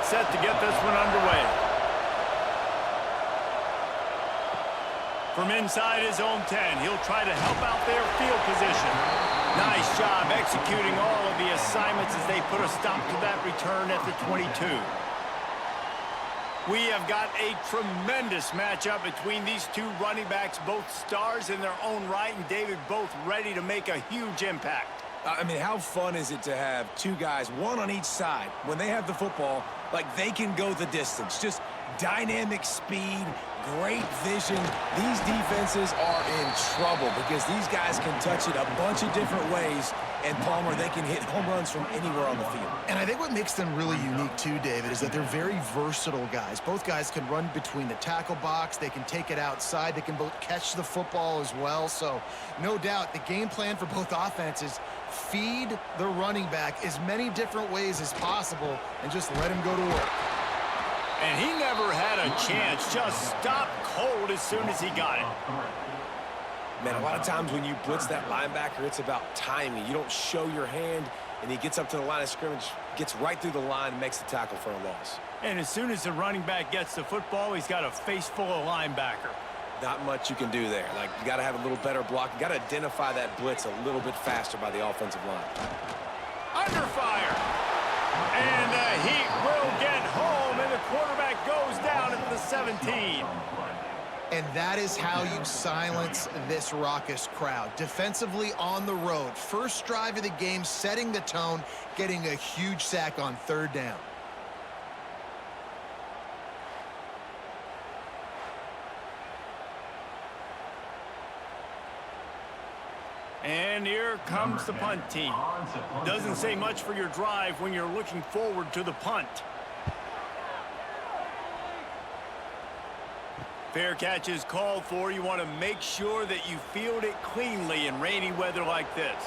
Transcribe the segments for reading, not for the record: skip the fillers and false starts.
set to get this one underway. From inside his own 10, he'll try to help out their field position. Nice job executing all of the assignments as they put a stop to that return at the 22. We have got a tremendous matchup between these two running backs, both stars in their own right, and David, both ready to make a huge impact. I mean, how fun is it to have two guys, one on each side, when they have the football, like they can go the distance. Just dynamic speed, great vision. These defenses are in trouble because these guys can touch it a bunch of different ways, and Palmer, they can hit home runs from anywhere on the field. And I think what makes them really unique too, David, is that they're very versatile guys. Both guys can run between the tackle box. They can take it outside. They can both catch the football as well. So no doubt the game plan for both offenses, feed the running back as many different ways as possible and just let him go to work. And he never had a chance. Just stopped cold as soon as he got it. Man, a lot of times when you blitz that linebacker, it's about timing. You don't show your hand, and he gets up to the line of scrimmage, gets right through the line, and makes the tackle for a loss. And as soon as the running back gets the football, he's got a face full of linebacker. Not much you can do there. Like, you got to have a little better block. You got to identify that blitz a little bit faster by the offensive line. Under fire. And the Heat will get home, and the quarterback goes down at the 17. And that is how you silence this raucous crowd. Defensively on the road. First drive of the game, setting the tone, getting a huge sack on third down. And here comes the punt team. Doesn't say much for your drive when you're looking forward to the punt. Fair catch is called for. You want to make sure that you field it cleanly in rainy weather like this.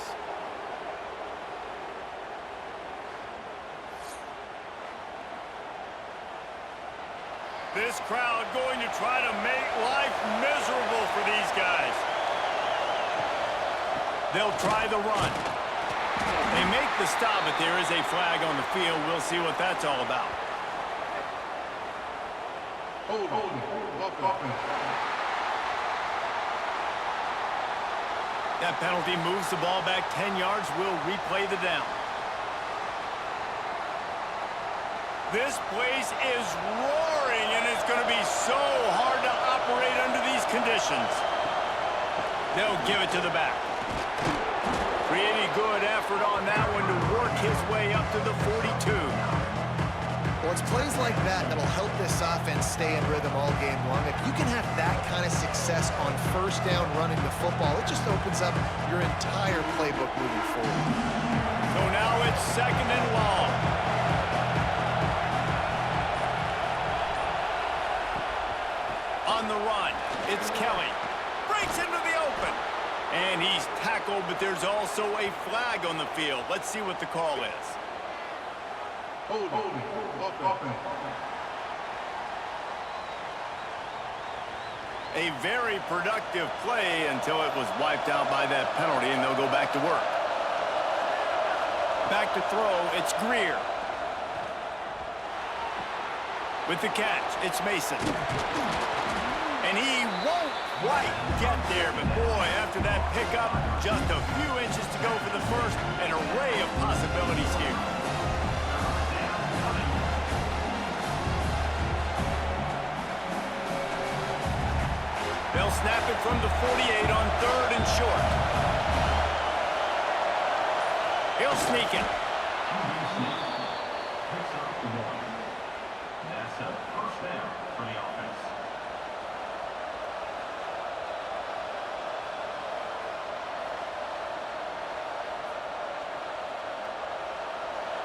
This crowd going to try to make life miserable for these guys. They'll try the run. They make the stop, but there is a flag on the field. We'll see what that's all about. That penalty moves the ball back 10 yards. We'll replay the down. This place is roaring, and it's going to be so hard to operate under these conditions. They'll give it to the back. Pretty good effort on that one to work his way up to the 42. Well, it's plays like that that'll help this offense stay in rhythm all game long. If you can have that kind of success on first down running the football, it just opens up your entire playbook moving forward. So now it's second and long. On the run, it's Kelly. Breaks into the open. And he's tackled, but there's also a flag on the field. Let's see what the call is. A very productive play until it was wiped out by that penalty, and they'll go back to work. Back to throw, it's Greer. With the catch, it's Mason. And he won't quite get there, but boy, after that pickup, just a few inches to go for the first, an array of possibilities here. They'll snap it from the 48 on third and short. He'll sneak it. That's a first down for the offense.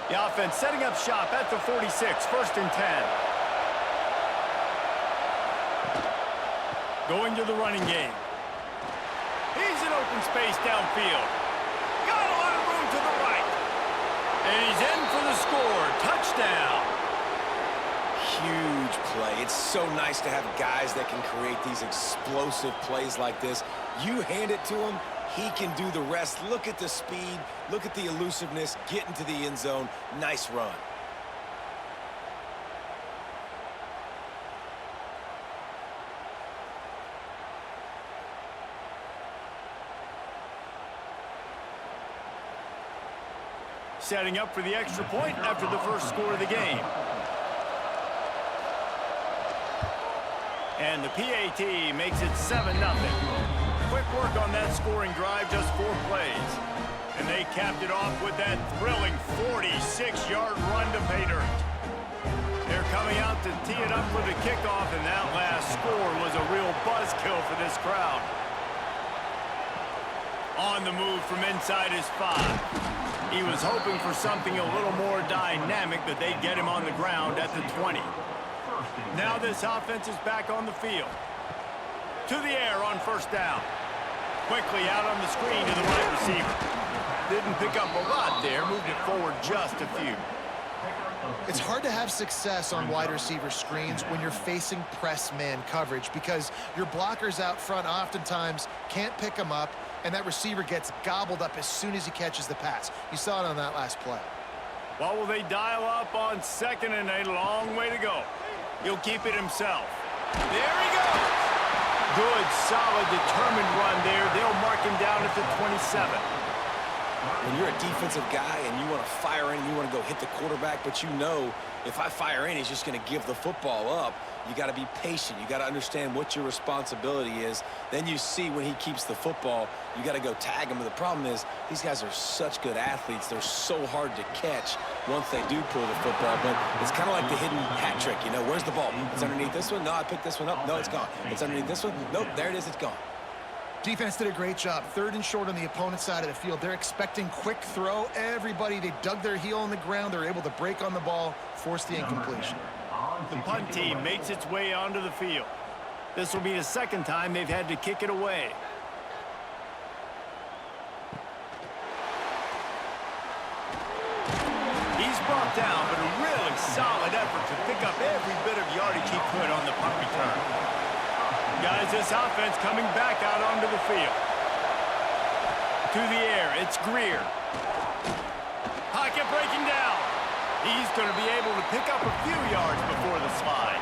The offense setting up shop at the 46, first and 10. Going to the running game. He's in open space downfield. Got a lot of room to the right. And he's in for the score. Touchdown. Huge play. It's so nice to have guys that can create these explosive plays like this. You hand it to him, he can do the rest. Look at the speed. Look at the elusiveness. Get into the end zone. Nice run. setting up for the extra point after the first score of the game. And the PAT makes it 7-0. Quick work on that scoring drive, just 4 plays. And they capped it off with that thrilling 46-yard run to pay dirt. They're coming out to tee it up for the kickoff, and that last score was a real buzzkill for this crowd. On the move from inside his 5. He was hoping for something a little more dynamic, but they'd get him on the ground at the 20. Now this offense is back on the field. To the air on first down. Quickly out on the screen to the wide receiver. Didn't pick up a lot there, moved it forward just a few. It's hard to have success on wide receiver screens when you're facing press man coverage because your blockers out front oftentimes can't pick them up, and that receiver gets gobbled up as soon as he catches the pass. You saw it on that last play. Well, will they dial up on 2nd and a long way to go? He'll keep it himself. There he goes. Good, solid, determined run there. They'll mark him down at the 27. When you're a defensive guy and you want to fire in and you want to go hit the quarterback, but you know if I fire in, he's just going to give the football up. You got to be patient. You got to understand what your responsibility is. Then you see when he keeps the football, you got to go tag him. But the problem is these guys are such good athletes. They're so hard to catch once they do pull the football. But it's kind of like the hidden hat trick. You know, where's the ball? It's underneath this one. No, I picked this one up. No, it's gone. It's underneath this one. Nope, there it is. It's gone. Defense did a great job. 3rd and short on the opponent's side of the field. They're expecting quick throw. Everybody, they dug their heel on the ground. They're able to break on the ball, force the incompletion. The punt team makes its way onto the field. This will be the 2nd time they've had to kick it away. He's brought down, but a really solid effort to pick up every bit of yardage he could on the punt return. Guys, this offense coming back out onto the field. To the air, it's Greer. Pocket breaking down. He's going to be able to pick up a few yards before the slide.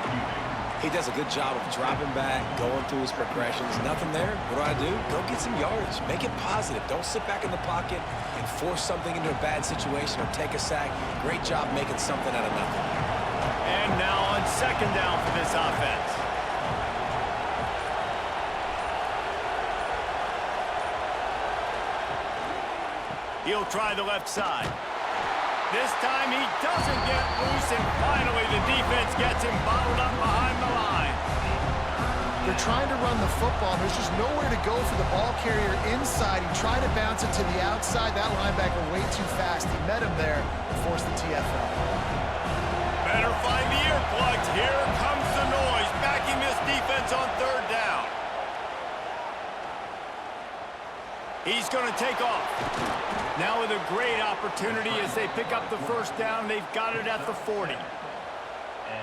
He does a good job of dropping back, going through his progressions. Nothing there. What do? Go get some yardage. Make it positive. Don't sit back in the pocket and force something into a bad situation or take a sack. Great job making something out of nothing. And now on 2nd down for this offense. He'll try the left side. This time he doesn't get loose, and finally the defense gets him bottled up behind the line. They're trying to run the football. There's just nowhere to go for the ball carrier inside. He tried to bounce it to the outside. That linebacker way too fast. He met him there and forced the TFL. Better find the earplugs. Here comes the noise, backing this defense on 3rd down. He's going to take off. Now with a great opportunity as they pick up the 1st down. They've got it at the 40.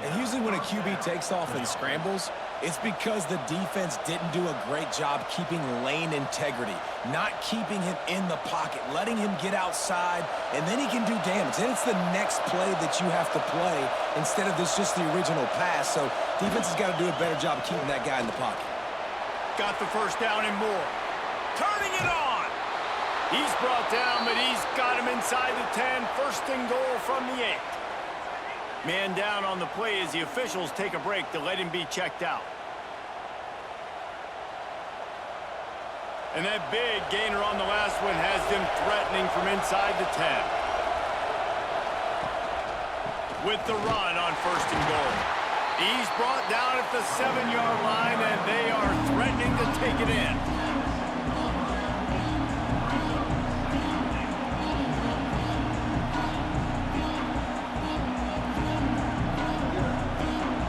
And usually when a QB takes off and scrambles, it's because the defense didn't do a great job keeping lane integrity, not keeping him in the pocket, letting him get outside, and then he can do damage. Then it's the next play that you have to play instead of just the original pass. So defense has got to do a better job of keeping that guy in the pocket. Got the 1st down and more. Turning it on. He's brought down, but he's got him inside the 10. 1st and goal from the 8. Man down on the play as the officials take a break to let him be checked out. And that big gainer on the last one has them threatening from inside the 10. With the run on 1st and goal. He's brought down at the 7-yard line, and they are threatening to take it in.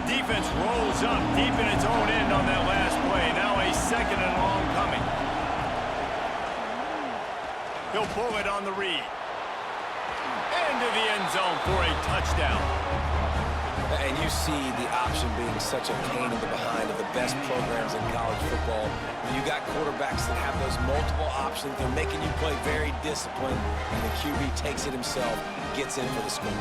Defense rolls up deep in its own end on that last play. Now a 2nd and long coming. He'll pull it on the read. Into the end zone for a touchdown. And you see the option being such a pain in the behind of the best programs in college football. When you got quarterbacks that have those multiple options, they're making you play very disciplined, and the QB takes it himself, gets in for the score.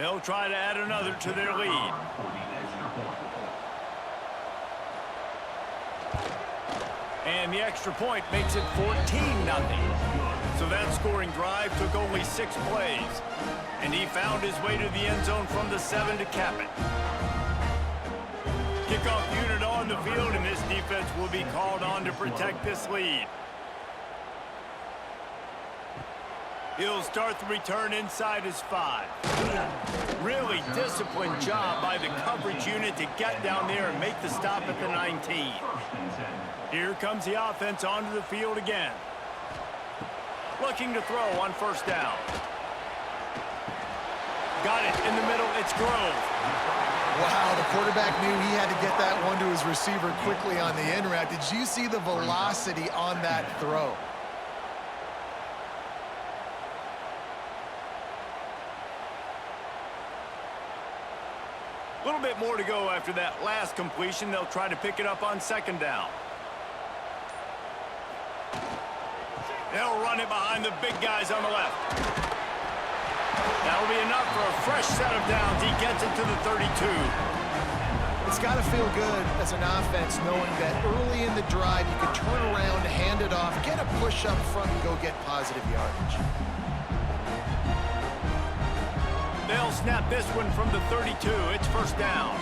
They'll try to add another to their lead. And the extra point makes it 14-0. So that scoring drive took only 6 plays. And he found his way to the end zone from the 7 to cap it. Kickoff unit on the field, and this defense will be called on to protect this lead. He'll start the return inside his 5. Really disciplined job by the coverage unit to get down there and make the stop at the 19. Here comes the offense onto the field again. Looking to throw on first down. Got it in the middle. It's Grove. Wow, the quarterback knew he had to get that one to his receiver quickly on the in route. Did you see the velocity on that throw? A little bit more to go after that last completion. They'll try to pick it up on second down. They'll run it behind the big guys on the left. That'll be enough for a fresh set of downs. He gets it to the 32. It's got to feel good as an offense knowing that early in the drive you can turn around, hand it off, get a push up front, and go get positive yardage. They'll snap this one from the 32. It's first down.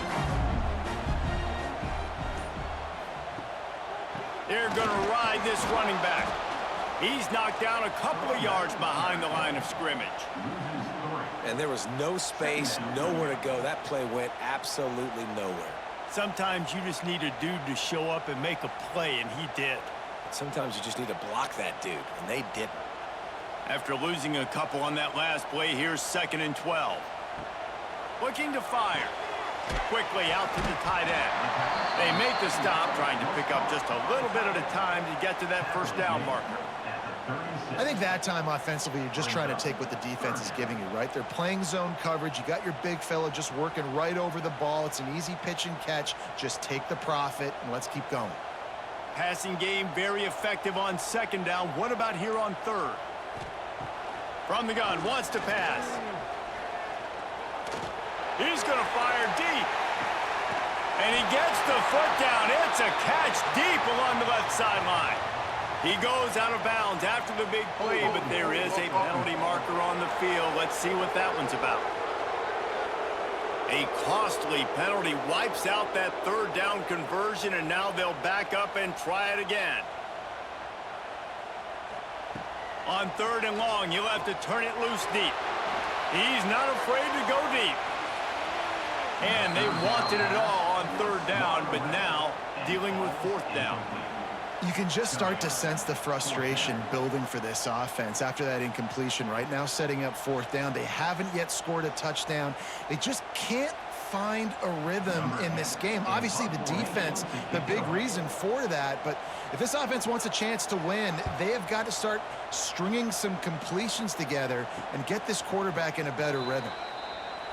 They're going to ride this running back. He's knocked down a couple of yards behind the line of scrimmage. And there was no space, nowhere to go. That play went absolutely nowhere. Sometimes you just need a dude to show up and make a play, and he did. Sometimes you just need to block that dude, and they didn't. After losing a couple on that last play, here's 2nd and 12. Looking to fire. Quickly out to the tight end. They make the stop, trying to pick up just a little bit at a time to get to that first down marker. I think that time offensively, you're just trying to take what the defense is giving you, right? They're playing zone coverage. You got your big fella just working right over the ball. It's an easy pitch and catch. Just take the profit, and let's keep going. Passing game very effective on second down. What about here on third? From the gun, wants to pass. He's going to fire deep. And he gets the foot down. It's a catch deep along the left sideline. He goes out of bounds after the big play, but there is a penalty marker on the field. Let's see what that one's about. A costly penalty wipes out that third down conversion, and now they'll back up and try it again. On 3rd and long, you'll have to turn it loose deep. He's not afraid to go deep. And they wanted it all on 3rd down, but now dealing with 4th down. You can just start to sense the frustration building for this offense after that incompletion. Right now, setting up 4th down. They haven't yet scored a touchdown. They just can't find a rhythm in this game. Obviously, the defense, the big reason for that. But if this offense wants a chance to win, they have got to start stringing some completions together and get this quarterback in a better rhythm.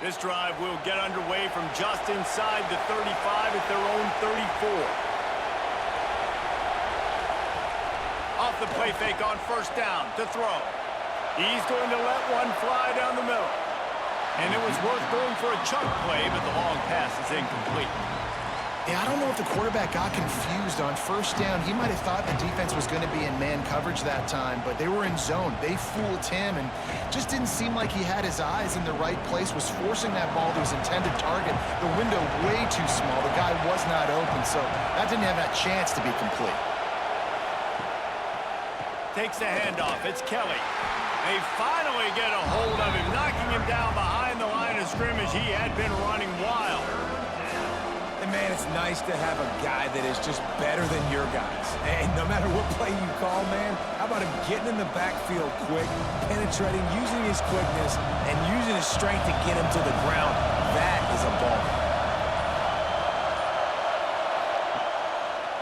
This drive will get underway from just inside the 35 at their own 34. Off the play fake on first down to throw. He's going to let one fly down the middle. And it was worth going for a chunk play, but the long pass is incomplete. Yeah, I don't know if the quarterback got confused on first down. He might have thought the defense was going to be in man coverage that time, but they were in zone. They fooled him and just didn't seem like he had his eyes in the right place, was forcing that ball to his intended target. The window way too small. The guy was not open, so that didn't have that chance to be complete. Takes the handoff. It's Kelly. They finally get a hold of him, knocking him down behind the line of scrimmage. He had been running wild. And, man, it's nice to have a guy that is just better than your guys. And no matter what play you call, man, how about him getting in the backfield quick, penetrating, using his quickness, and using his strength to get him to the ground. That is a ball.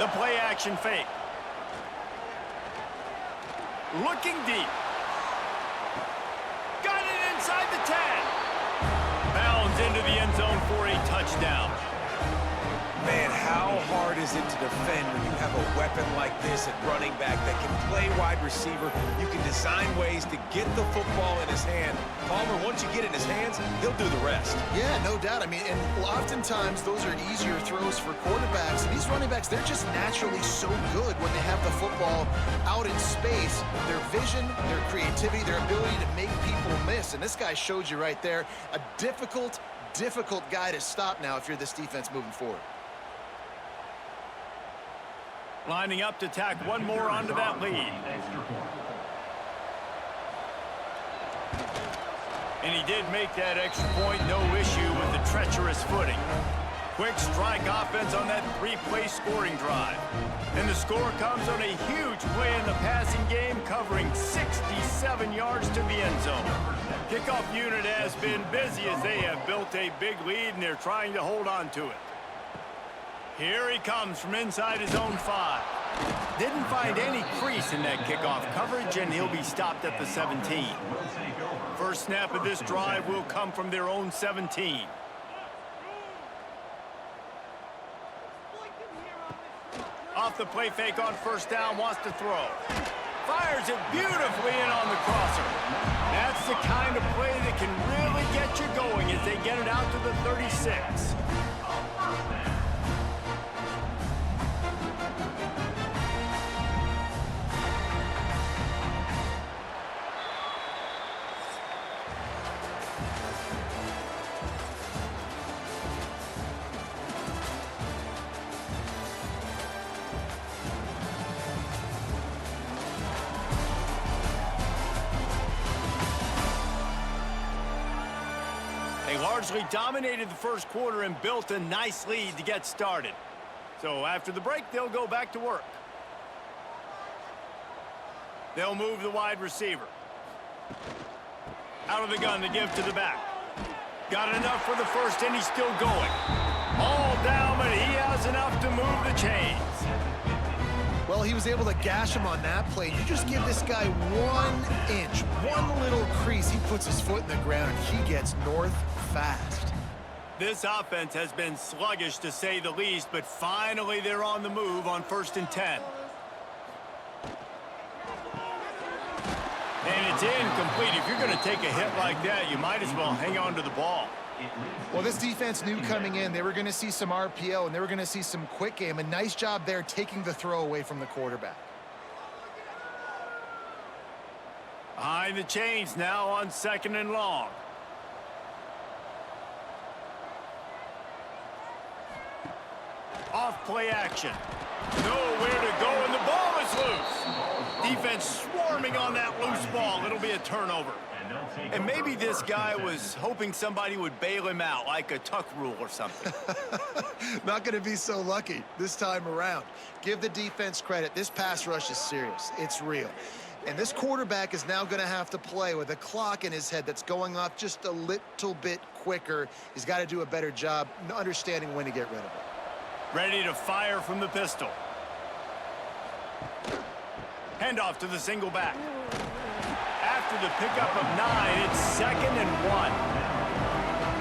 The play action fake. Looking deep. Got it inside the 10. Bounds into the end zone for a touchdown. Man, how hard is it to defend when you have a weapon like this at running back that can play wide receiver, you can design ways to get the football in his hand. Palmer, once you get it in his hands, he'll do the rest. Yeah, no doubt. I mean, and oftentimes those are easier throws for quarterbacks. And these running backs, they're just naturally so good when they have the football out in space. Their vision, their creativity, their ability to make people miss. And this guy showed you right there, a difficult guy to stop now if you're this defense moving forward. Lining up to tack one more onto that lead. And he did make that extra point, no issue with the treacherous footing. Quick strike offense on that three-play scoring drive. And the score comes on a huge play in the passing game, covering 67 yards to the end zone. Kickoff unit has been busy as they have built a big lead, and they're trying to hold on to it. Here he comes from inside his own 5. Didn't find any crease in that kickoff coverage, and he'll be stopped at the 17. First snap of this drive will come from their own 17. Off the play fake on first down, wants to throw. Fires it beautifully in on the crosser. That's the kind of play that can really get you going as they get it out to the 36. They largely dominated the first quarter and built a nice lead to get started. So after the break, they'll go back to work. They'll move the wide receiver. Out of the gun to give to the back. Got enough for the first, and he's still going. All down, but he has enough to move the chains. Well, he was able to gash him on that play. You just give this guy 1 inch, one little crease, he puts his foot in the ground, and he gets north fast. This offense has been sluggish, to say the least, but finally they're on the move on 1st and 10. And it's incomplete. If you're going to take a hit like that, you might as well hang on to the ball. Well, this defense knew coming in they were going to see some RPO and they were going to see some quick game. A nice job there taking the throw away from the quarterback. Behind the chains now on 2nd and long. Off play action. Nowhere to go, and the ball is loose. Defense swarming on that loose ball. It'll be a turnover. And maybe this guy was hoping somebody would bail him out, like a tuck rule or something. Not going to be so lucky this time around. Give the defense credit. This pass rush is serious. It's real. And this quarterback is now going to have to play with a clock in his head that's going off just a little bit quicker. He's got to do a better job understanding when to get rid of it. Ready to fire from the pistol. Handoff to the single back. After the pickup of 9, it's 2nd and 1.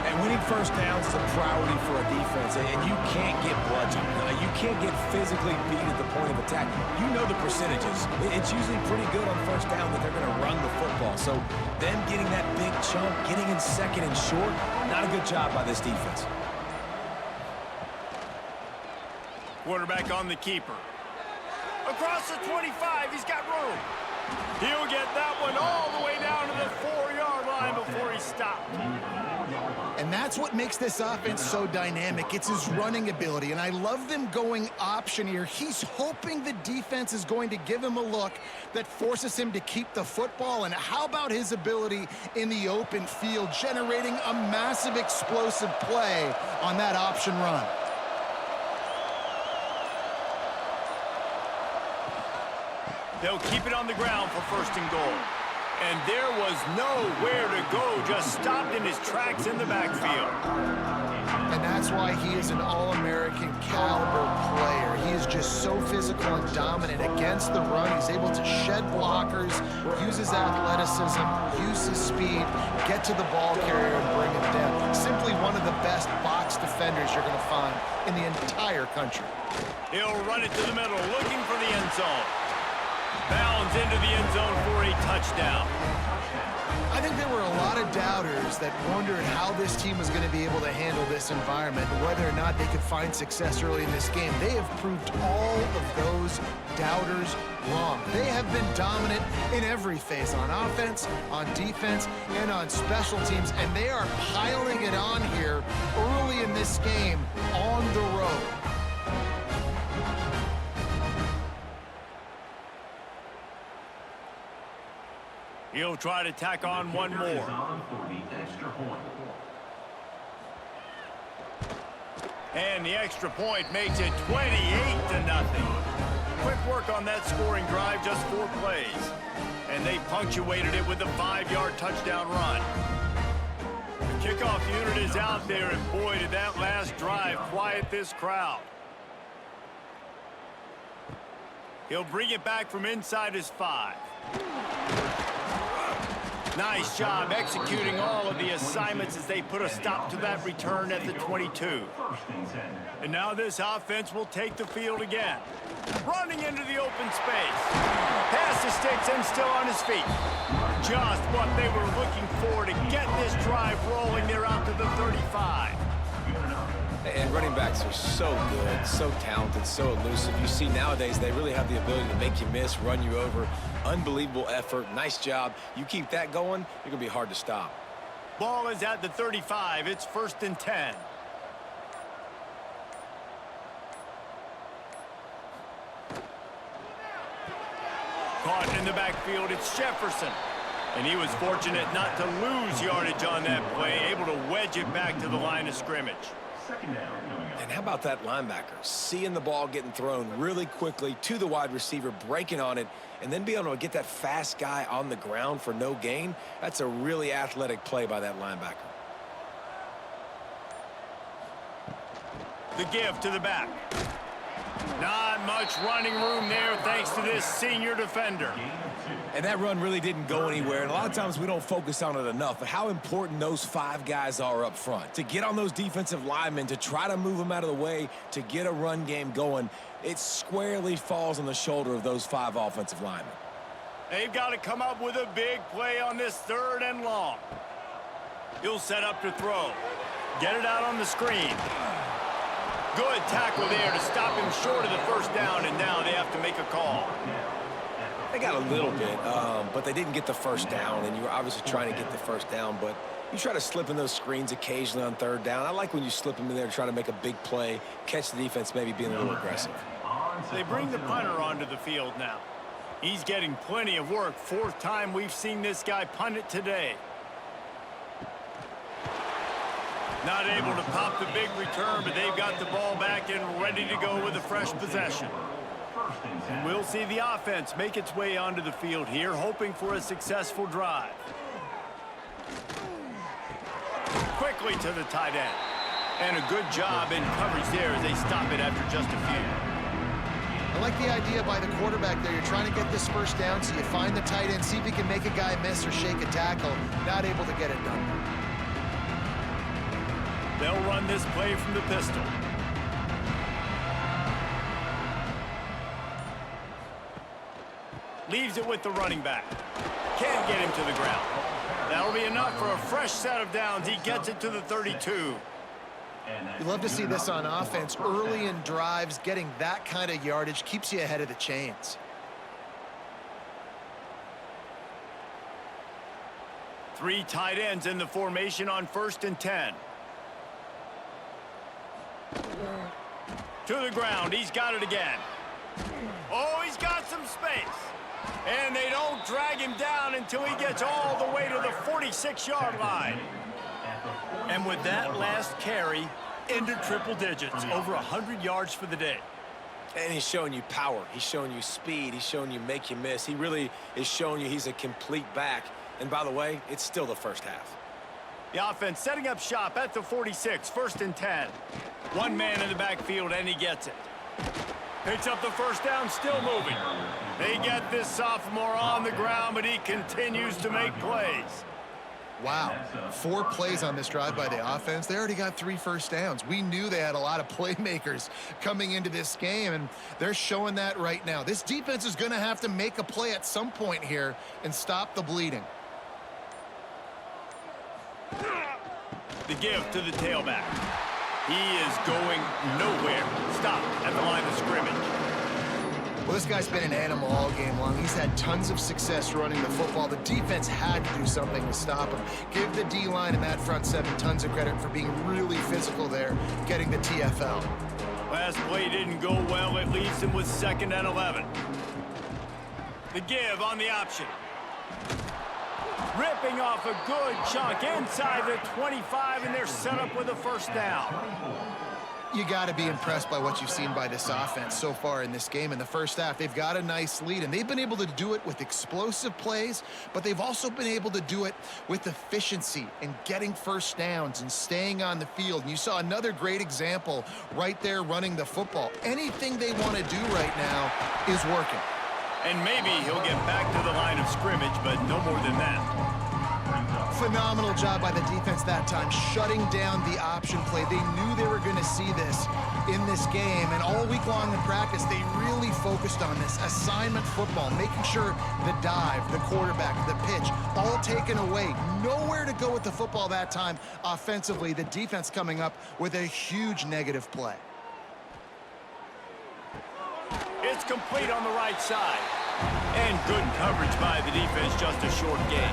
And winning first downs is a priority for a defense, and you can't get bludgeoned. You can't get physically beat at the point of attack. You know the percentages. It's usually pretty good on first down that they're going to run the football. So them getting that big chunk, getting in 2nd and short, not a good job by this defense. Quarterback on the keeper. Across the 25, he's got room. He'll get that one all the way down to the 4-yard line before he stopped. And that's what makes this offense so dynamic. It's his running ability, and I love them going option here. He's hoping the defense is going to give him a look that forces him to keep the football. And how about his ability in the open field, generating a massive explosive play on that option run? They'll keep it on the ground for 1st and goal. And there was nowhere to go, just stopped in his tracks in the backfield. And that's why he is an All-American caliber player. He is just so physical and dominant against the run. He's able to shed blockers, use his athleticism, use his speed, get to the ball carrier and bring him down. Simply one of the best box defenders you're going to find in the entire country. He'll run it to the middle, looking for zone. Bounds into the end zone for a touchdown. I think there were a lot of doubters that wondered how this team was going to be able to handle this environment and whether or not they could find success early in this game. They have proved all of those doubters wrong. They have been dominant in every phase, on offense, on defense, and on special teams, and they are piling it on here early in this game on the road. He'll try to tack on one more. And the extra point makes it 28-0. Quick work on that scoring drive, just 4 plays. And they punctuated it with a 5-yard touchdown run. The kickoff unit is out there, and boy, did that last drive quiet this crowd. He'll bring it back from inside his 5. Nice job executing all of the assignments as they put a stop to that return at the 22. And now this offense will take the field again. Running into the open space. Pass the sticks and still on his feet. Just what they were looking for to get this drive rolling. They're out to the 35. And running backs are so good, so talented, so elusive. You see nowadays they really have the ability to make you miss, run you over. Unbelievable effort. Nice job. You keep that going, you're going to be hard to stop. Ball is at the 35. It's 1st and 10. Caught in the backfield, it's Jefferson. And he was fortunate not to lose yardage on that play, able to wedge it back to the line of scrimmage. And how about that linebacker? Seeing the ball getting thrown really quickly to the wide receiver, breaking on it, and then being able to get that fast guy on the ground for no gain. That's a really athletic play by that linebacker. The give to the back. Not much running room there thanks to this senior defender. And that run really didn't go anywhere. And a lot of times we don't focus on it enough, but how important those 5 guys are up front. To get on those defensive linemen, to try to move them out of the way, to get a run game going, it squarely falls on the shoulder of those 5 offensive linemen. They've got to come up with a big play on this 3rd and long. He'll set up to throw. Get it out on the screen. Good tackle there to stop him short of the 1st down, and now they have to make a call. They got a little bit, but they didn't get the 1st down, and you were obviously trying to get the 1st down, but you try to slip in those screens occasionally on 3rd down. I like when you slip them in there to try to make a big play, catch the defense maybe being a little aggressive. They bring the punter onto the field now. He's getting plenty of work. 4th time we've seen this guy punt it today. Not able to pop the big return, but they've got the ball back and ready to go with a fresh possession. And we'll see the offense make its way onto the field here, hoping for a successful drive. Quickly to the tight end. And a good job in coverage there as they stop it after just a few. I like the idea by the quarterback there. You're trying to get this 1st down, so you find the tight end, see if you can make a guy miss or shake a tackle. Not able to get it done. They'll run this play from the pistol. Leaves it with the running back. Can't get him to the ground. That'll be enough for a fresh set of downs. He gets it to the 32. You love to see this on offense. Early in drives, getting that kind of yardage keeps you ahead of the chains. Three tight ends in the formation on 1st and 10. To the ground. He's got it again. Oh, he's got some space. And they don't drag him down until he gets all the way to the 46-yard line. And with that last carry, into triple digits, over 100 yards for the day. And he's showing you power. He's showing you speed. He's showing you make you miss. He really is showing you he's a complete back. And by the way, it's still the 1st half. The offense setting up shop at the 46, 1st and 10. One man in the backfield, and he gets it. Picks up the 1st down, still moving. They get this sophomore on the ground, but he continues to make plays. Wow, 4 plays on this drive by the offense. They already got 3 first downs. We knew they had a lot of playmakers coming into this game, and they're showing that right now. This defense is going to have to make a play at some point here and stop the bleeding. The give to the tailback. He is going nowhere. Stop at the line of scrimmage. Well, this guy's been an animal all game long. He's had tons of success running the football. The defense had to do something to stop him. Give the D-line and that front 7 tons of credit for being really physical there, getting the TFL. Last play didn't go well. It leaves him with 2nd and 11. The give on the option. Ripping off a good chunk inside the 25, and they're set up with a first down. You got to be impressed by what you've seen by this offense so far in this game. In the first half, they've got a nice lead, and they've been able to do it with explosive plays, but they've also been able to do it with efficiency and getting first downs and staying on the field. And you saw another great example right there running the football. Anything they want to do right now is working. And maybe he'll get back to the line of scrimmage, but no more than that. Phenomenal job by the defense that time, shutting down the option play. They knew they were going to see this in this game, and all week long in practice, they really focused on this assignment football, making sure the dive, the quarterback, the pitch, all taken away. Nowhere to go with the football that time offensively. The defense coming up with a huge negative play. It's complete on the right side. And good coverage by the defense, just a short gain.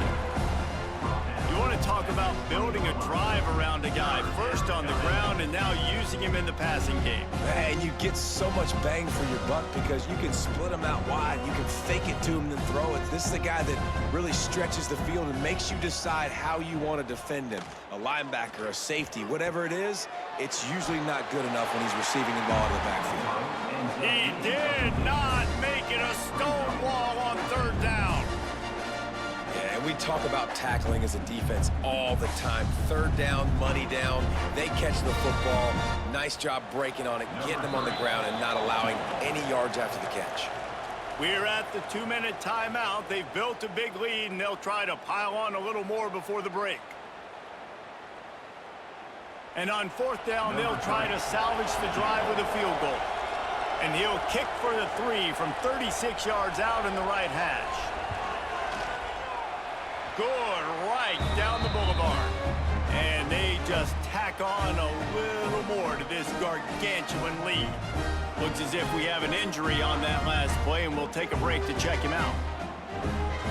You want to talk about building a drive around a guy, first on the ground and now using him in the passing game. And you get so much bang for your buck because you can split him out wide. You can fake it to him and then throw it. This is the guy that really stretches the field and makes you decide how you want to defend him. A linebacker, a safety, whatever it is, it's usually not good enough when he's receiving the ball in the backfield. He did not make it a stone wall on 3rd down. Yeah, and we talk about tackling as a defense all the time. 3rd down, money down. They catch the football. Nice job breaking on it, getting them on the ground, and not allowing any yards after the catch. We're at the 2-minute timeout. They've built a big lead, and they'll try to pile on a little more before the break. And on 4th down, they'll try to salvage the drive with a field goal. And he'll kick for the 3 from 36 yards out in the right hash. Good right down the boulevard. And they just tack on a little more to this gargantuan lead. Looks as if we have an injury on that last play, and we'll take a break to check him out.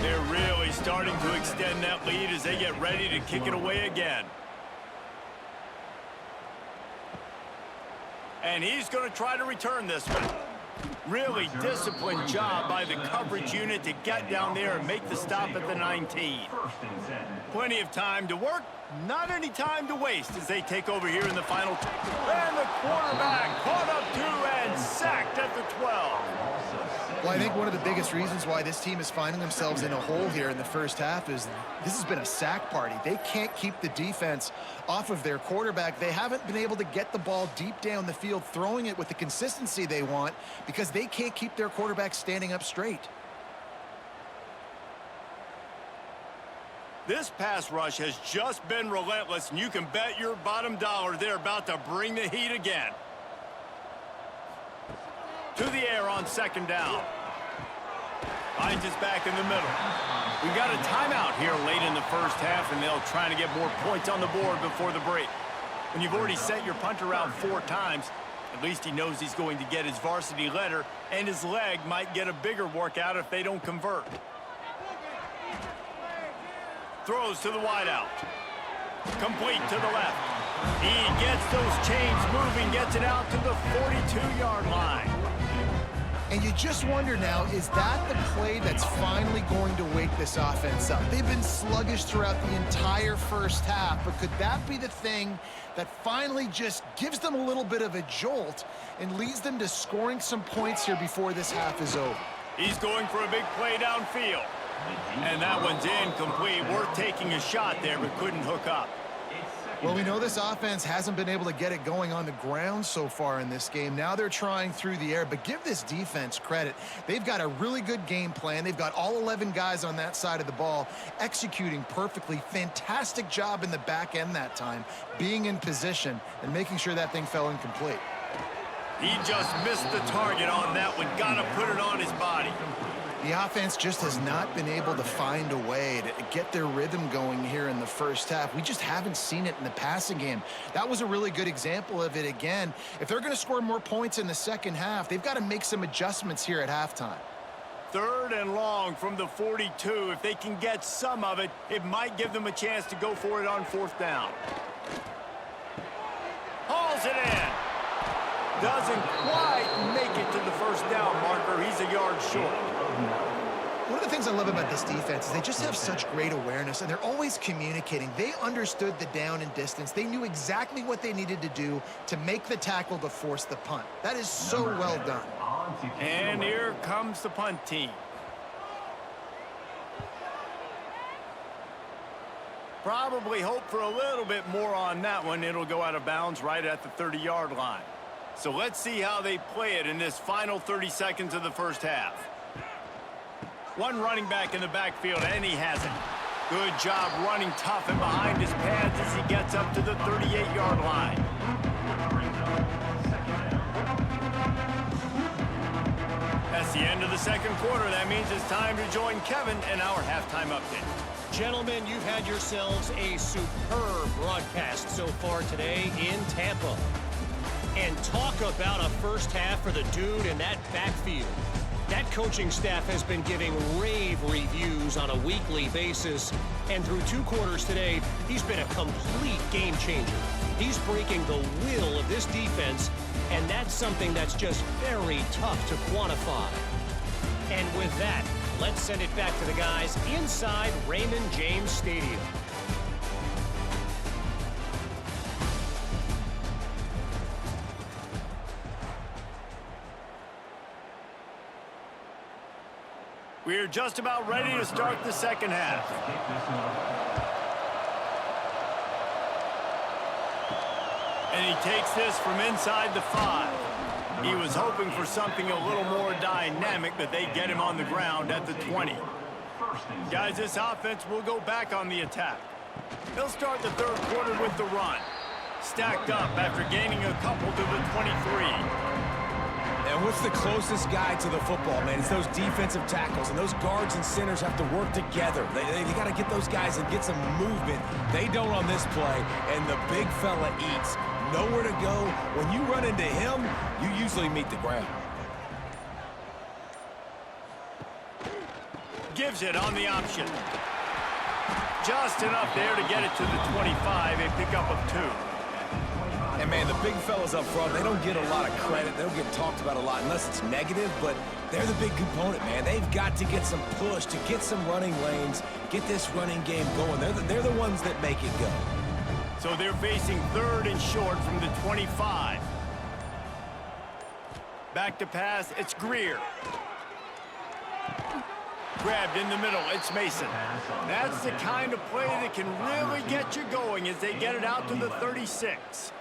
They're really starting to extend that lead as they get ready to kick it away again. And he's going to try to return this one. Really disciplined job by the coverage unit to get down there and make the stop at the 19. Plenty of time to work, not any time to waste as they take over here in the final. And the quarterback caught up to and sacked at the 12. Well, I think one of the biggest reasons why this team is finding themselves in a hole here in the first half is this has been a sack party. They can't keep the defense off of their quarterback. They haven't been able to get the ball deep down the field, throwing it with the consistency they want because they can't keep their quarterback standing up straight. This pass rush has just been relentless, and you can bet your bottom dollar they're about to bring the heat again. To the air on 2nd down. Finds us back in the middle. We've got a timeout here late in the first half, and they'll try to get more points on the board before the break. When you've already sent your punter out 4 times, at least he knows he's going to get his varsity letter, and his leg might get a bigger workout if they don't convert. Throws to the wideout. Complete to the left. He gets those chains moving, gets it out to the 42-yard line. And you just wonder now, is that the play that's finally going to wake this offense up? They've been sluggish throughout the entire first half, but could that be the thing that finally just gives them a little bit of a jolt and leads them to scoring some points here before this half is over? He's going for a big play downfield. And that one's incomplete. Worth taking a shot there, but couldn't hook up. Well, we know this offense hasn't been able to get it going on the ground so far in this game. Now they're trying through the air, but give this defense credit. They've got a really good game plan. They've got all 11 guys on that side of the ball executing perfectly. Fantastic job in the back end that time, being in position and making sure that thing fell incomplete. He just missed the target on that one. Got to put it on his body. The offense just has not been able to find a way to get their rhythm going here in the first half. We just haven't seen it in the passing game. That was a really good example of it again. If they're going to score more points in the second half, they've got to make some adjustments here at halftime. 3rd and long from the 42. If they can get some of it, it might give them a chance to go for it on 4th down. Hauls it in. Doesn't quite make it to the 1st down marker. He's a yard short. One of the things I love about this defense is they just have such great awareness, and they're always communicating. They understood the down and distance. They knew exactly what they needed to do to make the tackle to force the punt. That is so well done. And here comes the punt team. Probably hope for a little bit more on that one. It'll go out of bounds right at the 30-yard line. So let's see how they play it in this final 30 seconds of the first half. One running back in the backfield, and he has it. Good job running tough and behind his pads as he gets up to the 38-yard line. That's the end of the second quarter. That means it's time to join Kevin in our halftime update. Gentlemen, you've had yourselves a superb broadcast so far today in Tampa. And talk about a first half for the dude in that backfield. That coaching staff has been giving rave reviews on a weekly basis. And through 2 quarters today, he's been a complete game changer. He's breaking the will of this defense, and that's something that's just very tough to quantify. And with that, let's send it back to the guys inside Raymond James Stadium. We're just about ready to start the second half. And he takes this from inside the 5. He was hoping for something a little more dynamic, but they get him on the ground at the 20. Guys, this offense will go back on the attack. They'll start the 3rd quarter with the run. Stacked up after gaining a couple to the 23. And what's the closest guy to the football, man? It's those defensive tackles, and those guards and centers have to work together. They got to get those guys and get some movement. They don't on this play, and the big fella eats. Nowhere to go. When you run into him, you usually meet the ground. Gives it on the option. Just enough there to get it to the 25, a pickup of 2. And, man, the big fellas up front, they don't get a lot of credit. They don't get talked about a lot unless it's negative, but they're the big component, man. They've got to get some push, to get some running lanes, get this running game going. They're the ones that make it go. So they're facing 3rd and short from the 25. Back to pass, it's Greer. Grabbed in the middle, it's Mason. That's the kind of play that can really get you going as they get it out to the 36.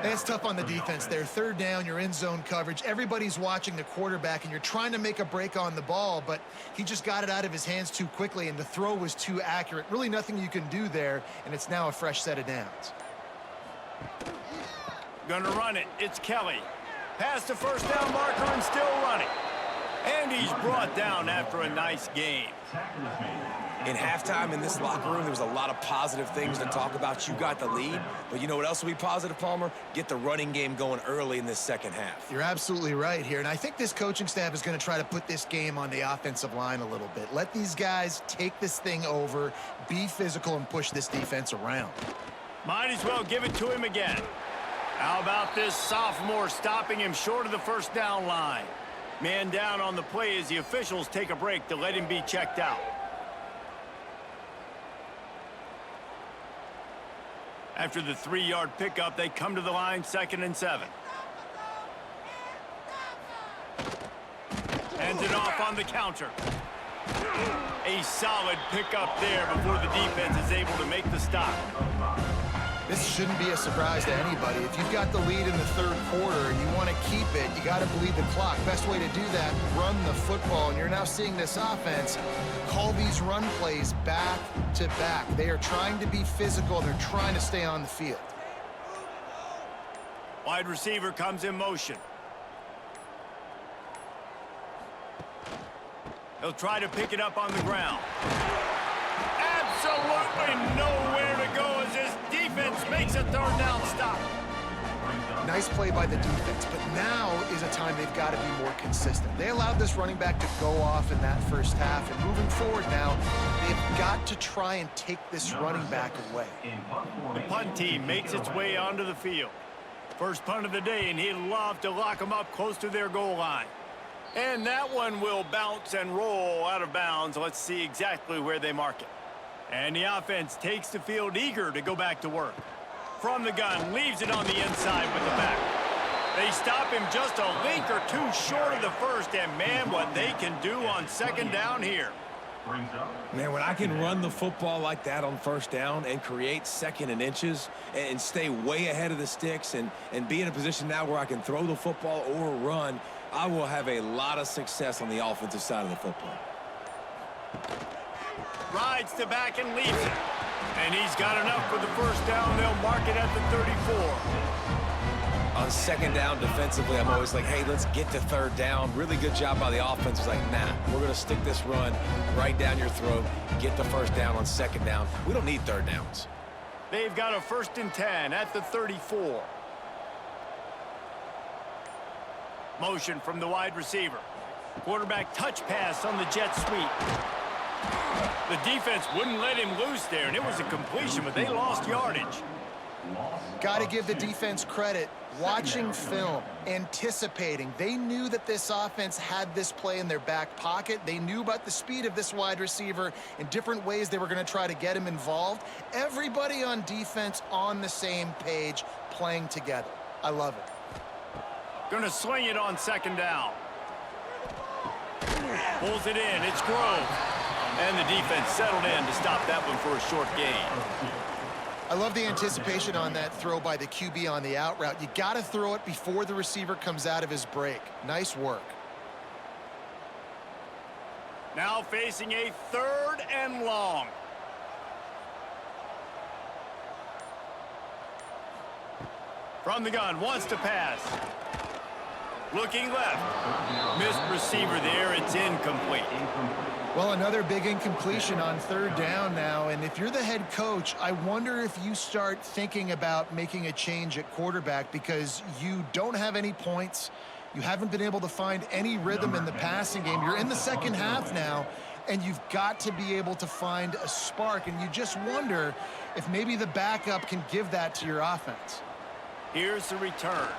It's tough on the defense there. 3rd down, you're in zone coverage. Everybody's watching the quarterback, and you're trying to make a break on the ball, but he just got it out of his hands too quickly, and the throw was too accurate. Really nothing you can do there, and it's now a fresh set of downs. Gonna run it. It's Kelly. Past the 1st down marker and still running. And he's brought down after a nice game. In halftime in this locker room, there was a lot of positive things to talk about. You got the lead, but you know what else will be positive, Palmer? Get the running game going early in this second half. You're absolutely right here, and I think this coaching staff is going to try to put this game on the offensive line a little bit. Let these guys take this thing over, be physical, and push this defense around. Might as well give it to him again. How about this sophomore stopping him short of the 1st down line? Man down on the play as the officials take a break to let him be checked out. After the 3-yard pickup, they come to the line 2nd and 7. Hands it off on the counter. A solid pickup there before the defense is able to make the stop. This shouldn't be a surprise to anybody. If you've got the lead in the third quarter and you want to keep it, you got to bleed the clock. Best way to do that, run the football. And you're now seeing this offense call these run plays back to back. They are trying to be physical. They're trying to stay on the field. Wide receiver comes in motion. He'll try to pick it up on the ground. Absolutely nowhere to go as this defense makes a third down stop. Nice play by the defense, but now is a time they've got to be more consistent. They allowed this running back to go off in that first half, and moving forward now, they've got to try and take this running back away. The punt team makes its way onto the field. First punt of the day, and he'd love to lock them up close to their goal line. And that one will bounce and roll out of bounds. Let's see exactly where they mark it. And the offense takes the field eager to go back to work. From the gun, leaves it on the inside with the back. They stop him just a link or two short of the first, and man, what they can do on second down here. Man, when I can run the football like that on first down and create second and inches and stay way ahead of the sticks and be in a position now where I can throw the football or run, I will have a lot of success on the offensive side of the football. Rides the back and leaves it. And he's got enough for the first down. They'll mark it at the 34. On second down defensively, I'm always like, hey, let's get to third down. Really good job by the offense. It's like, nah, we're going to stick this run right down your throat, get the first down on second down. We don't need third downs. They've got a 1st and 10 at the 34. Motion from the wide receiver. Quarterback touch pass on the jet sweep. The defense wouldn't let him loose there, and it was a completion, but they lost yardage. Got to give the defense credit. Watching film, anticipating. They knew that this offense had this play in their back pocket. They knew about the speed of this wide receiver and different ways they were going to try to get him involved. Everybody on defense on the same page, playing together. I love it. Going to sling it on second down. Pulls it in. It's Grove. And the defense settled in to stop that one for a short gain. I love the anticipation on that throw by the QB on the out route. You got to throw it before the receiver comes out of his break. Nice work. Now facing a 3rd and long. From the gun, wants to pass. Looking left. Missed receiver there. It's incomplete. Well, another big incompletion on third down now, and if you're the head coach, I wonder if you start thinking about making a change at quarterback because you don't have any points. You haven't been able to find any rhythm in the passing game. You're in the second half now, and you've got to be able to find a spark, and you just wonder if maybe the backup can give that to your offense. Here's the return.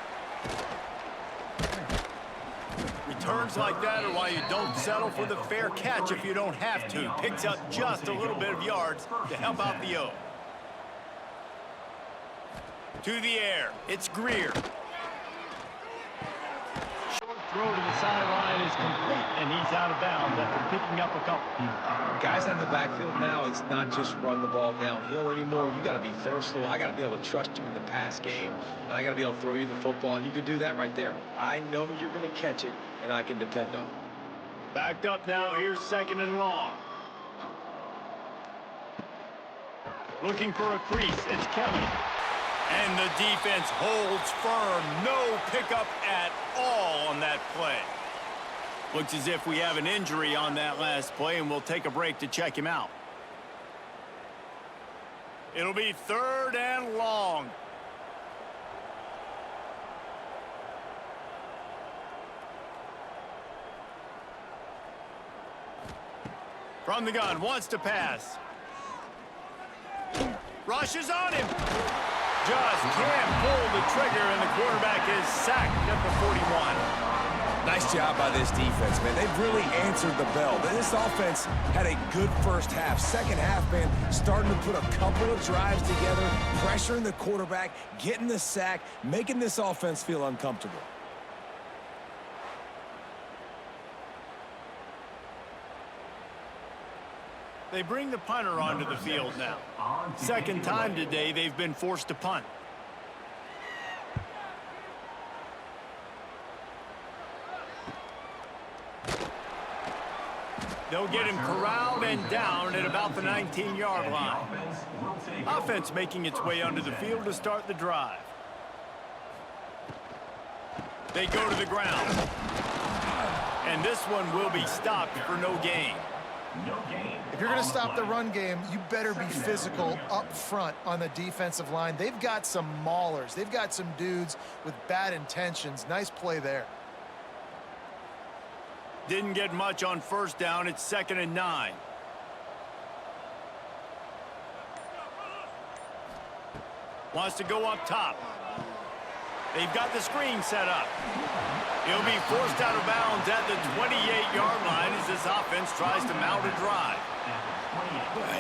Returns like that are why you don't settle for the fair catch if you don't have to. Picks up just a little bit of yards to help out the O. To the air, it's Greer. Short throw to the sideline is complete, and he's out of bounds after picking up a couple. Guys out in the backfield now, it's not just run the ball downhill anymore. You got to be versatile. I got to be able to trust you in the pass game, and I got to be able to throw you the football, and you can do that right there. I know you're going to catch it, and I can depend on it. Backed up now, here's 2nd and long. Looking for a crease, it's Kelly. And the defense holds firm. No pickup at all on that play. Looks as if we have an injury on that last play, and we'll take a break to check him out. It'll be 3rd and long. From the gun, wants to pass. Rushes on him. Just can't pull the trigger, and the quarterback is sacked at the 41. Nice job by this defense, man. They've really answered the bell. This offense had a good first half. Second half, man, starting to put a couple of drives together, pressuring the quarterback, getting the sack, making this offense feel uncomfortable. They bring the punter onto the field now. Second time today they've been forced to punt. They'll get him corralled and down at about the 19-yard line. Offense making its way onto the field to start the drive. They go to the ground. And this one will be stopped for no gain. If you're going to stop the run game, you better be physical up front on the defensive line. They've got some maulers. They've got some dudes with bad intentions. Nice play there. Didn't get much on first down. It's 2nd and 9. Wants to go up top. They've got the screen set up. He'll be forced out of bounds at the 28-yard line as this offense tries to mount a drive.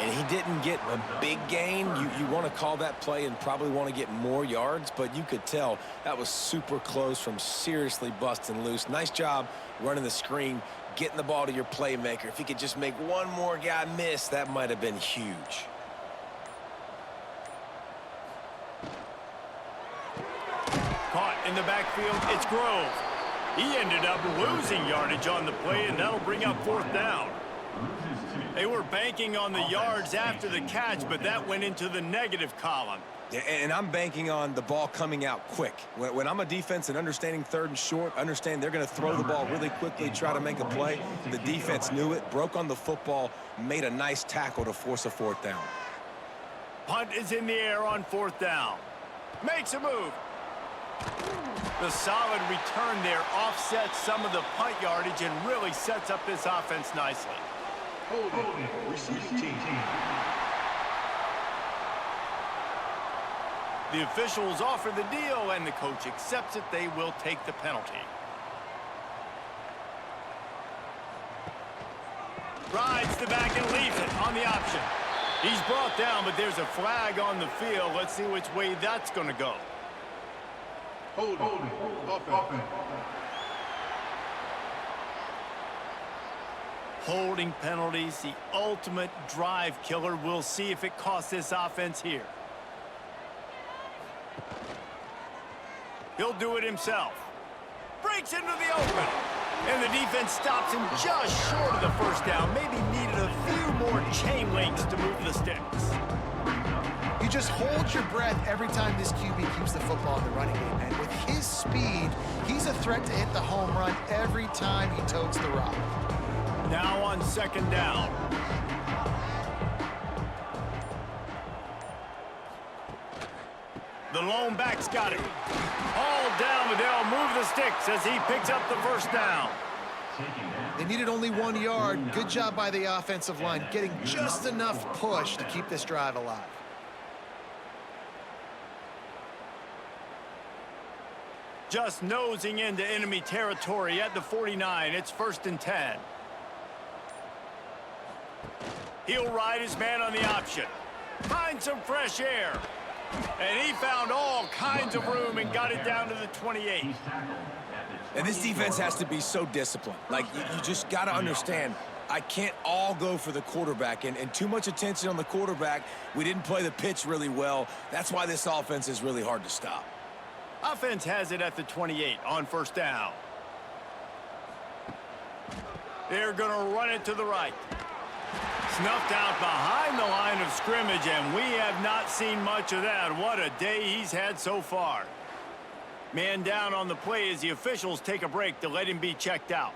And he didn't get a big gain. You want to call that play and probably want to get more yards, but you could tell that was super close from seriously busting loose. Nice job running the screen, getting the ball to your playmaker. If he could just make one more guy miss, that might have been huge. Caught in the backfield, it's Grove. He ended up losing yardage on the play, and that'll bring up 4th down. They were banking on the yards after the catch, but that went into the negative column. Yeah, and I'm banking on the ball coming out quick. When I'm a defense and understanding 3rd and short, understand they're going to throw the ball really quickly, try to make a play. The defense knew it, broke on the football, made a nice tackle to force a 4th down. Punt is in the air on 4th down. Makes a move. The solid return there offsets some of the punt yardage and really sets up this offense nicely. Receiving team. The officials offer the deal, and the coach accepts it. They will take the penalty. Rides the back and leaves it on the option. He's brought down, but there's a flag on the field. Let's see which way that's going to go. Holding penalties, the ultimate drive killer. We'll see if it costs this offense here. He'll do it himself. Breaks into the open. And the defense stops him just short of the 1st down. Maybe needed a few more chain links to move the sticks. You just hold your breath every time this QB keeps the football in the running game, man. With his speed, he's a threat to hit the home run every time he totes the rock. Now on 2nd down. The lone back's got it. All down, but they'll move the sticks as he picks up the 1st down. They needed only 1 yard. Good job by the offensive line, getting just enough push to keep this drive alive. Just nosing into enemy territory at the 49. It's 1st and 10. He'll ride his man on the option. Find some fresh air. And he found all kinds of room and got it down to the 28. And this defense has to be so disciplined. Like, you just got to understand, I can't all go for the quarterback. And too much attention on the quarterback. We didn't play the pitch really well. That's why this offense is really hard to stop. Offense has it at the 28 on 1st down. They're going to run it to the right. Snuffed out behind the line of scrimmage, and we have not seen much of that. What a day he's had so far. Man down on the play as the officials take a break to let him be checked out.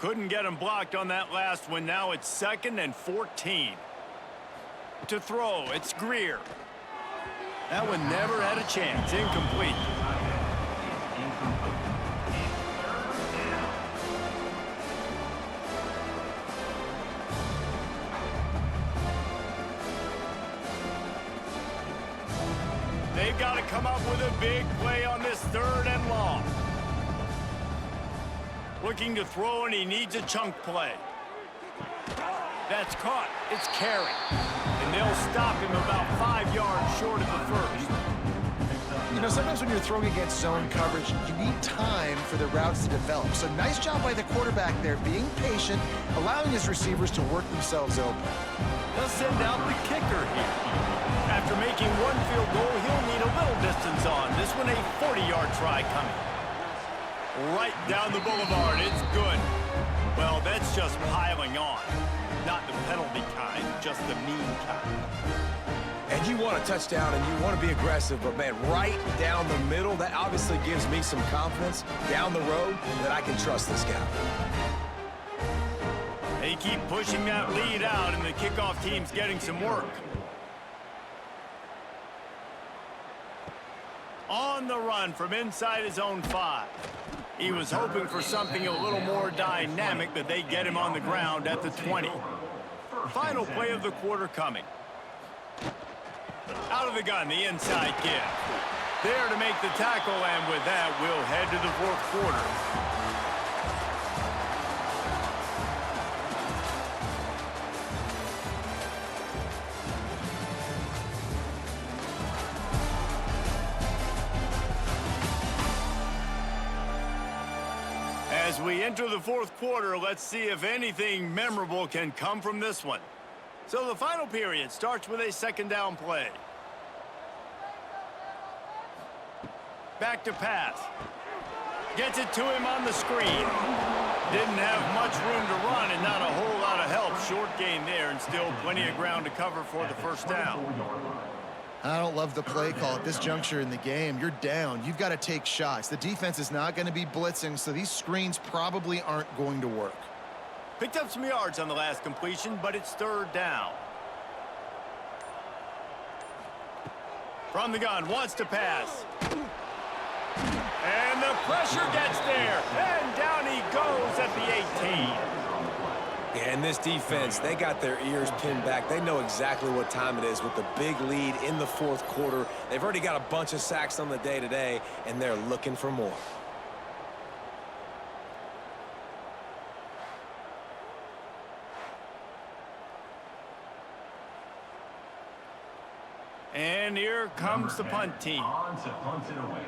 Couldn't get him blocked on that last one. Now it's 2nd and 14. To throw, it's Greer. That one never had a chance. Incomplete. They've got to come up with a big play on this 3rd and long. Looking to throw, and he needs a chunk play. That's caught. It's carry. And they'll stop him about 5 yards short of the 1st. You know, sometimes when you're throwing against zone coverage, you need time for the routes to develop. So nice job by the quarterback there, being patient, allowing his receivers to work themselves open. They'll send out the kicker here. After making one field goal, he'll need a little distance on. This one a 40-yard try coming. Right down the boulevard. It's good. Well, that's just piling on. Not the penalty kind, just the mean kind. And you want a touchdown and you want to be aggressive, but man, right down the middle, that obviously gives me some confidence down the road that I can trust this guy. They keep pushing that lead out, and the kickoff team's getting some work. On the run from inside his own 5. He was hoping for something a little more dynamic, but they get him on the ground at the 20. Final play of the quarter coming. Out of the gun, the inside give. There to make the tackle, and with that, we'll head to the fourth quarter. As we enter the fourth quarter, let's see if anything memorable can come from this one. So the final period starts with a second down play. Back to pass. Gets it to him on the screen. Didn't have much room to run and not a whole lot of help. Short gain there and still plenty of ground to cover for the first down. I don't love the play call at this juncture in the game. You're down. You've got to take shots. The defense is not going to be blitzing, so these screens probably aren't going to work. Picked up some yards on the last completion, but it's third down. From the gun, wants to pass. And the pressure gets there. And down he goes at the 18. And this defense, they got their ears pinned back. They know exactly what time it is with the big lead in the fourth quarter. They've already got a bunch of sacks on the day today, and they're looking for more. And here comes the punt team. On to punt it away.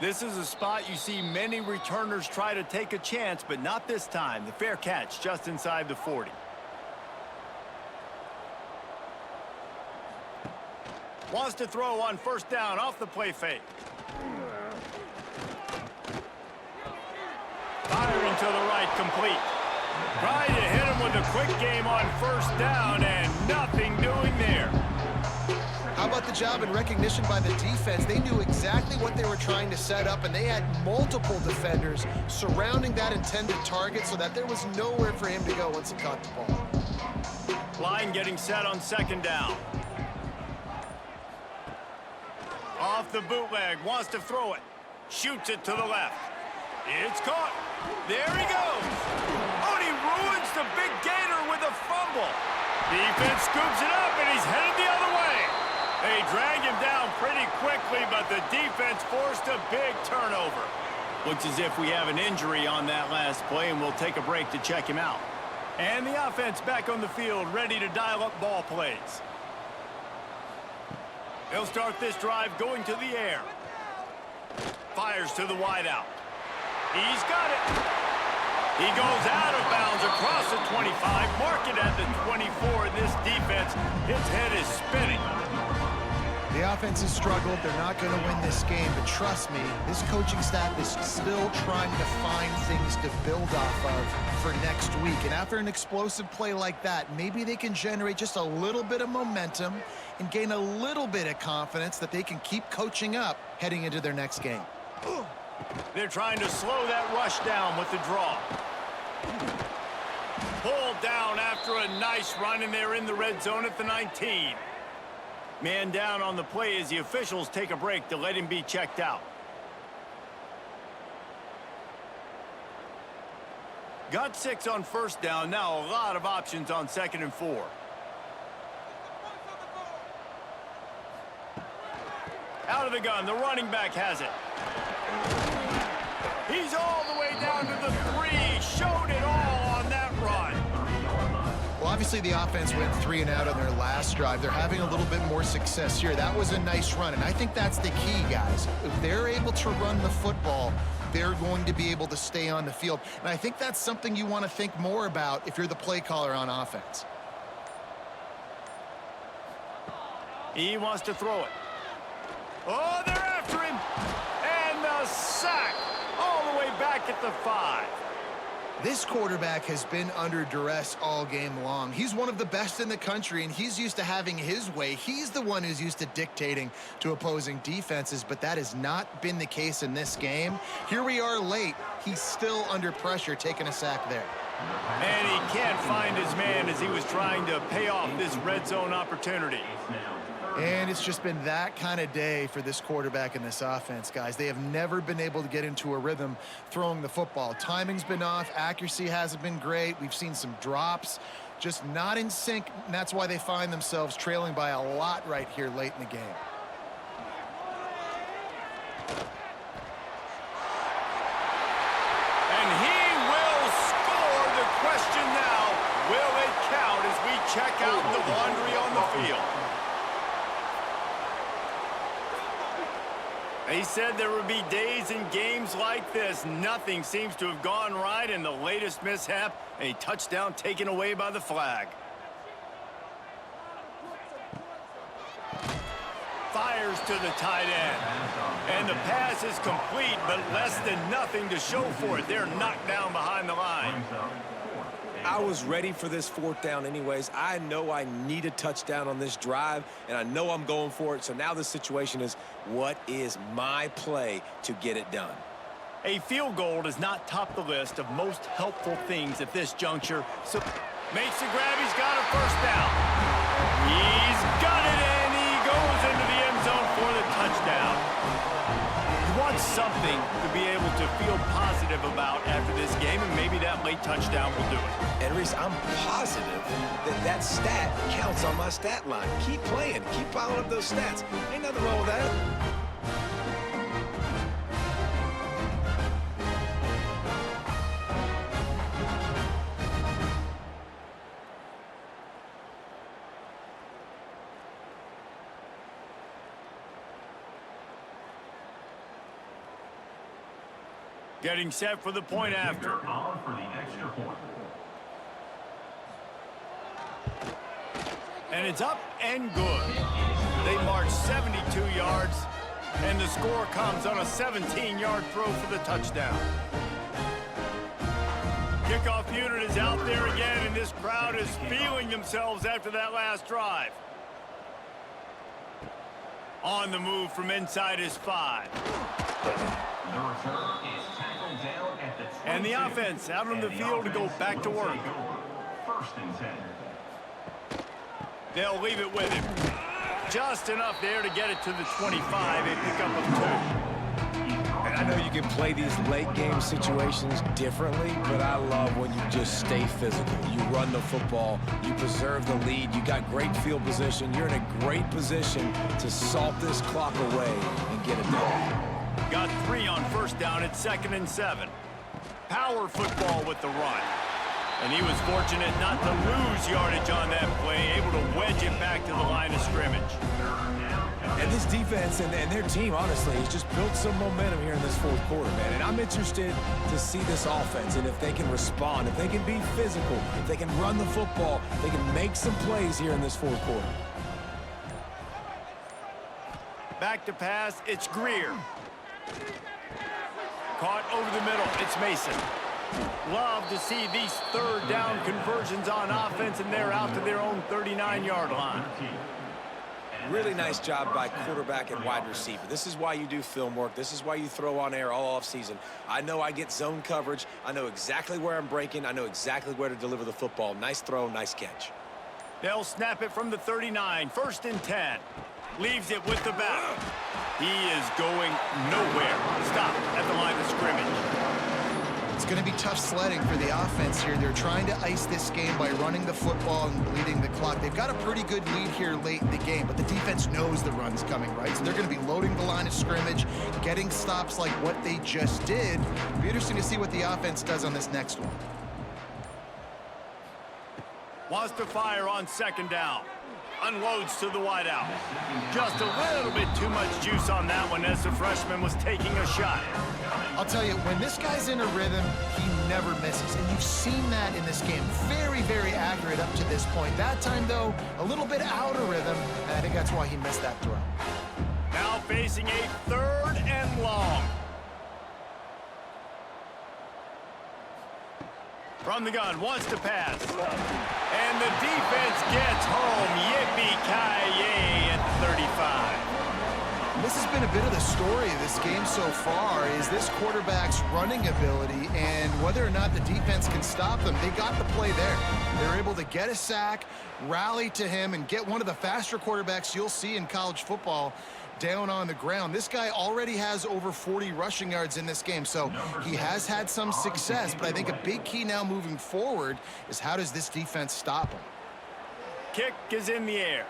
This is a spot you see many returners try to take a chance, but not this time. The fair catch just inside the 40. Wants to throw on first down off the play fake. Firing to the right, complete. Trying to hit him with a quick game on first down, and nothing doing there. How about the job and recognition by the defense? They knew exactly what they were trying to set up, and they had multiple defenders surrounding that intended target so that there was nowhere for him to go once he caught the ball. Line getting set on second down. Off the bootleg, wants to throw it. Shoots it to the left. It's caught. There he goes. Oh, and he ruins the big gator with a fumble. Defense scoops it up, and he's headed the other way. They drag him down pretty quickly, but the defense forced a big turnover. Looks as if we have an injury on that last play, and we'll take a break to check him out. And the offense back on the field, ready to dial up ball plays. They'll start this drive going to the air. Fires to the wideout. He's got it. He goes out of bounds across the 25, mark it at the 24. This defense, its head is spinning. The offense has struggled. They're not going to win this game, but trust me, this coaching staff is still trying to find things to build off of for next week. And after an explosive play like that, maybe they can generate just a little bit of momentum and gain a little bit of confidence that they can keep coaching up heading into their next game. They're trying to slow that rush down with the draw. Pulled down after a nice run, and they're in the red zone at the 19. Man down on the play as the officials take a break to let him be checked out. Got 6 on first down. Now a lot of options on 2nd and 4. Out of the gun, the running back has it. He's all the way down to the 3. Showed it all on that run. Well, Obviously, the offense went 3 and out on their last drive. They're having a little bit more success here. That was a nice run, and I think that's the key, guys. If they're able to run the football, they're going to be able to stay on the field. And I think that's something you want to think more about if you're the play caller on offense. He wants to throw it. Oh, they're after him. And the sack all the way back at the 5. This quarterback has been under duress all game long. He's one of the best in the country, and he's used to having his way. He's the one who's used to dictating to opposing defenses, but that has not been the case in this game. Here we are late. He's still under pressure, taking a sack there. And he can't find his man as he was trying to pay off this red zone opportunity. And it's just been that kind of day for this quarterback and this offense, guys. They have never been able to get into a rhythm throwing the football. Timing's been off. Accuracy hasn't been great. We've seen some drops, just not in sync, and that's why they find themselves trailing by a lot right here late in the game. And he will score. The question now, will it count as we check out the laundry on the field? He said there would be days in games like this. Nothing seems to have gone right in the latest mishap. A touchdown taken away by the flag. Fires to the tight end. And the pass is complete, but less than nothing to show for it. They're knocked down behind the line. I was ready for this 4th down anyways. I know I need a touchdown on this drive, and I know I'm going for it. So now the situation is, what is my play to get it done? A field goal does not top the list of most helpful things at this juncture. So makes the grab. He's got a first down. He's got it, and he goes into the end zone for the touchdown. You want something to be able to feel positive about after this game, and maybe that late touchdown will do it. And Reese, I'm positive that stat counts on my stat line. Keep playing. Keep piling up those stats. Ain't nothing wrong with that. Getting set for the point after. On for the extra point. And it's up and good. They march 72 yards, and the score comes on a 17-yard throw for the touchdown. Kickoff unit is out there again, and this crowd is feeling themselves after that last drive. On the move from inside his 5. The return is tackled down at the 22. And the offense out on the field to go back to work. First and 10. They'll leave it with him. Just enough there to get it to the 25, a pickup of 2. And I know you can play these late game situations differently, but I love when you just stay physical. You run the football, you preserve the lead, you got great field position, you're in a great position to salt this clock away and get it done. Got 3 on first down at 2nd and 7. Power football with the run. And he was fortunate not to lose yardage on that play, able to wedge it back to the line of scrimmage. And this defense and their team, honestly, has just built some momentum here in this 4th quarter, man. And I'm interested to see this offense and if they can respond, if they can be physical, if they can run the football, they can make some plays here in this 4th quarter. Back to pass, it's Greer. Caught over the middle, it's Mason. Love to see these 3rd down conversions on offense, and they're out to their own 39-yard line. Really nice job by quarterback and wide receiver. This is why you do film work. This is why you throw on air all off season. I know I get zone coverage. I know exactly where I'm breaking. I know exactly where to deliver the football. Nice throw, nice catch. They'll snap it from the 39, 1st and 10. Leaves it with the back. He is going nowhere. Stop at the line of scrimmage. It's going to be tough sledding for the offense here. They're trying to ice this game by running the football and bleeding the clock. They've got a pretty good lead here late in the game, but the defense knows the run's coming, right? So they're going to be loading the line of scrimmage, getting stops like what they just did. It'll be interesting to see what the offense does on this next one. Wants to fire on second down. Unloads to the wideout. Just a little bit too much juice on that one as the freshman was taking a shot. I'll tell you, when this guy's in a rhythm, he never misses. And you've seen that in this game. Very, very accurate up to this point. That time, though, a little bit out of rhythm, and I think that's why he missed that throw. Now facing a 3rd and long. From the gun, wants to pass. And the defense gets home. Yippee-ki-yay at 35. This has been a bit of the story of this game so far, is this quarterback's running ability and whether or not the defense can stop them. They got the play there. They're able to get a sack, rally to him, and get one of the faster quarterbacks you'll see in college football down on the ground. This guy already has over 40 rushing yards in this game, so he has had some success, but I think a big key now moving forward is how does this defense stop him? Kick is in the air.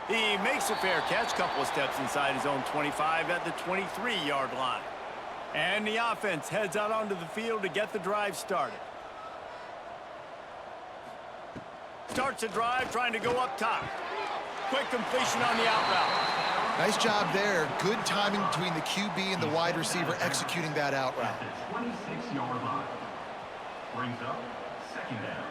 He makes a fair catch, couple of steps inside his own 25 at the 23-yard line. And the offense heads out onto the field to get the drive started. Starts the drive trying to go up top. Quick completion on the out route. Nice job there. Good timing between the QB and the wide receiver executing that out route. At the 26-yard line. Brings up second down.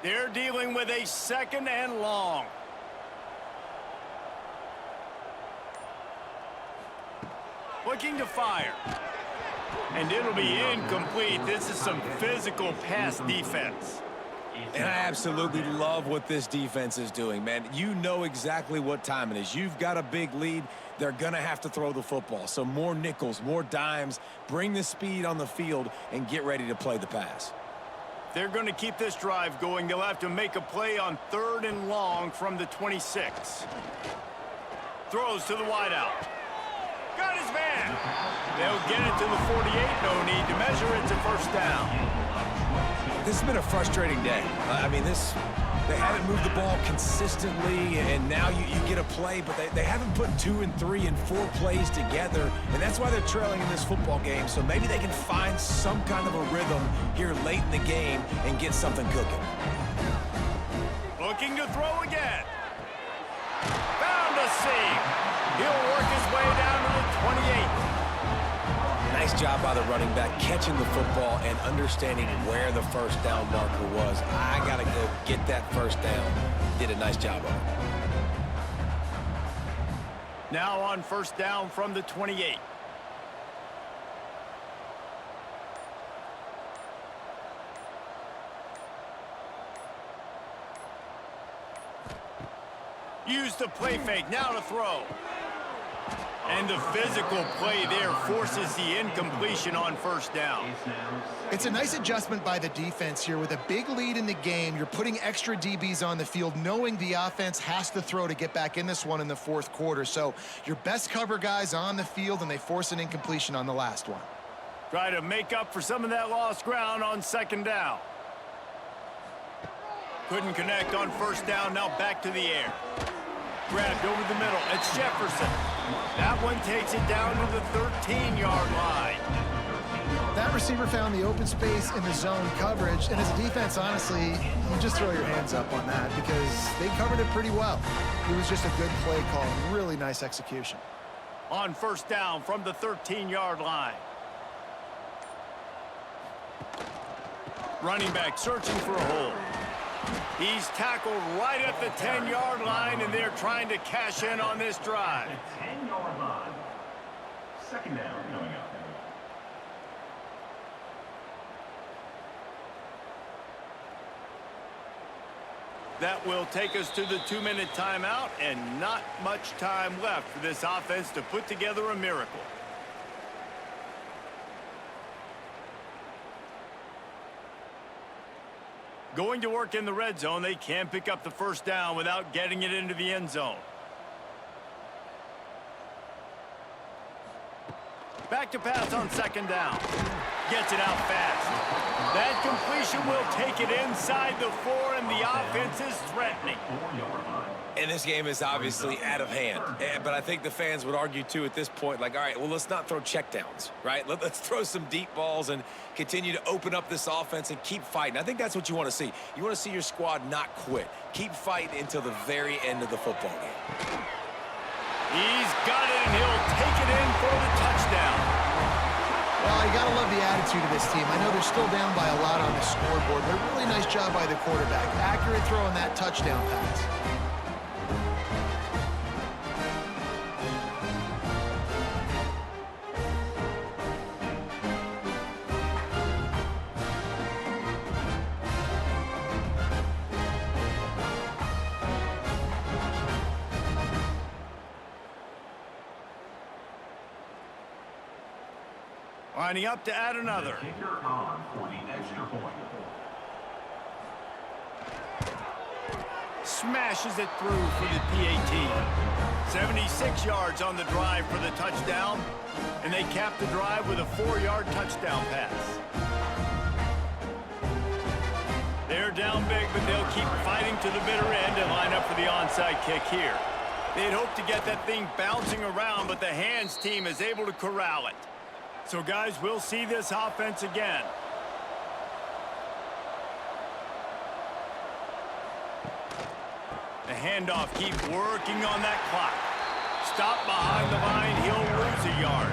They're dealing with a 2nd and long. Looking to fire. And it'll be incomplete. This is some physical pass defense. And I absolutely love what this defense is doing, man. You know exactly what time it is. You've got a big lead. They're going to have to throw the football. So more nickels, more dimes, bring the speed on the field, and get ready to play the pass. They're going to keep this drive going. They'll have to make a play on 3rd and long from the 26. Throws to the wideout. Got his man. They'll get it to the 48. No need to measure it to first down. This has been a frustrating day. I mean, they haven't moved the ball consistently, and now you get a play, but they haven't put 2 and 3 and 4 plays together, and that's why they're trailing in this football game. So maybe they can find some kind of a rhythm here late in the game and get something cooking. Looking to throw again. Found a seam. He'll work his way down to the 28. Nice job by the running back, catching the football and understanding where the first down marker was. I got to go get that first down. Did a nice job of it. Now on first down from the 28. Use the play fake, now to throw. And the physical play there forces the incompletion on first down. It's a nice adjustment by the defense here. With a big lead in the game, you're putting extra DBs on the field, knowing the offense has to throw to get back in this one in the 4th quarter. So your best cover guys on the field, and they force an incompletion on the last one. Try to make up for some of that lost ground on 2nd down. Couldn't connect on first down, now back to the air. Grabbed over the middle, it's Jefferson. That one takes it down to the 13-yard line. That receiver found the open space in the zone coverage, and as a defense, honestly, you just throw your hands up on that because they covered it pretty well. It was just a good play call, really nice execution. On first down from the 13-yard line. Running back searching for a hole. He's tackled right at the 10-yard line, and they're trying to cash in on this drive. 10-yard line. Second down coming up. That will take us to the 2-minute timeout, and not much time left for this offense to put together a miracle. Going to work in the red zone, they can pick up the first down without getting it into the end zone. Back to pass on 2nd down. Gets it out fast. That completion will take it inside the 4, and the offense is threatening. 4-yard line. And this game is obviously out of hand. But I think the fans would argue, too, at this point, like, all right, well, let's not throw checkdowns, right? Let's throw some deep balls and continue to open up this offense and keep fighting. I think that's what you want to see. You want to see your squad not quit. Keep fighting until the very end of the football game. He's got it, and he'll take it in for the touchdown. Well, you got to love the attitude of this team. I know they're still down by a lot on the scoreboard, but a really nice job by the quarterback. Accurate throw on that touchdown pass. Lining up to add another. Kicker on for the extra point. Smashes it through for the PAT. 76 yards on the drive for the touchdown, and they cap the drive with a 4-yard touchdown pass. They're down big, but they'll keep fighting to the bitter end and line up for the onside kick here. They'd hope to get that thing bouncing around, but the hands team is able to corral it. So, guys, we'll see this offense again. The handoff, keep working on that clock. Stop behind the line, he'll lose a yard.